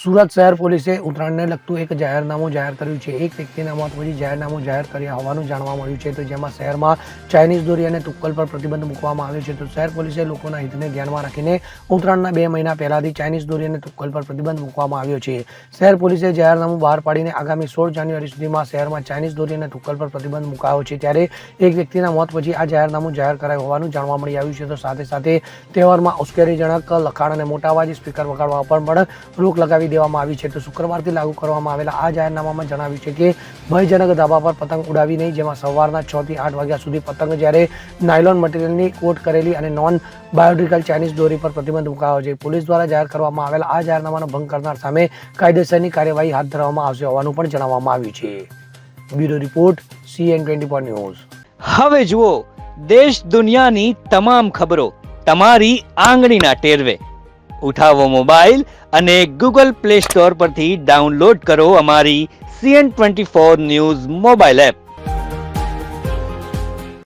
સુરત શહેર પોલીસે ઉત્તરાયણને લગતું એક જાહેરનામું જાહેર કર્યું છે. એક વ્યક્તિના મોત પછી જાહેરનામું જાહેર કર્યા હોવાનું જાણવા મળ્યું છે. તો જેમાં શહેરમાં ચાઇનીઝ દોરી અને તુક્કલ પર પ્રતિબંધ મૂકવામાં આવ્યો છે. તો શહેર પોલીસે લોકોના હિતને ધ્યાનમાં રાખીને ઉત્તરાયણના 2 મહિના પહેલાથી ચાઇનીઝ દોરી અને તુક્કલ પર પ્રતિબંધ મૂકવામાં આવ્યો છે. શહેર પોલીસે જાહેરનામું બહાર પાડીને આગામી 16 જાન્યુઆરી સુધીમાં શહેરમાં ચાઇનીઝ દોરી અને તુક્કલ પર પ્રતિબંધ મુકાયો છે. ત્યારે એક વ્યક્તિના મોત પછી આ જાહેરનામું જાહેર કરાયું હોવાનું જાણવા મળી આવ્યું છે. તો સાથે સાથે તહેવારમાં ઉશ્કેરણીજનક લખાણ અને મોટા અવાજે સ્પીકર વગાડવા પર પણ રોક લગાવી દેવામાં આવી છે. તો શુક્રવારથી લાગુ કરવામાં આવેલા આ જાહેરનામામાં જણાવ્યું છે કે ભયજનક ધાબા પર પતંગ ઉડાવી નહીં, જેમાં સવારના 6 થી 8 વાગ્યા સુધી પતંગ, જ્યારે નાયલોન મટીરિયલની કોટ કરેલી અને નોન બાયોડિગ્રેડેબલ ચાઇનીઝ દોરી પર પ્રતિબંધ મુકાયો છે. પોલીસ દ્વારા જાહેર કરવામાં આવેલા આ જાહેરનામાનો ભંગ કરનાર સામે કાયદેસરની કાર્યવાહી હાથ ધરવામાં આવશે હોવાનું પણ જણાવવામાં આવ્યું છે. Bureau report CN24 news. હવે જુઓ દેશ દુનિયાની તમામ ખબરો તમારી આંગળીના ટેરવે. ઉઠાવો મોબાઈલ અને Google Play Store પરથી ડાઉનલોડ કરો અમારી CN24 ન્યૂઝ મોબાઈલ એપ.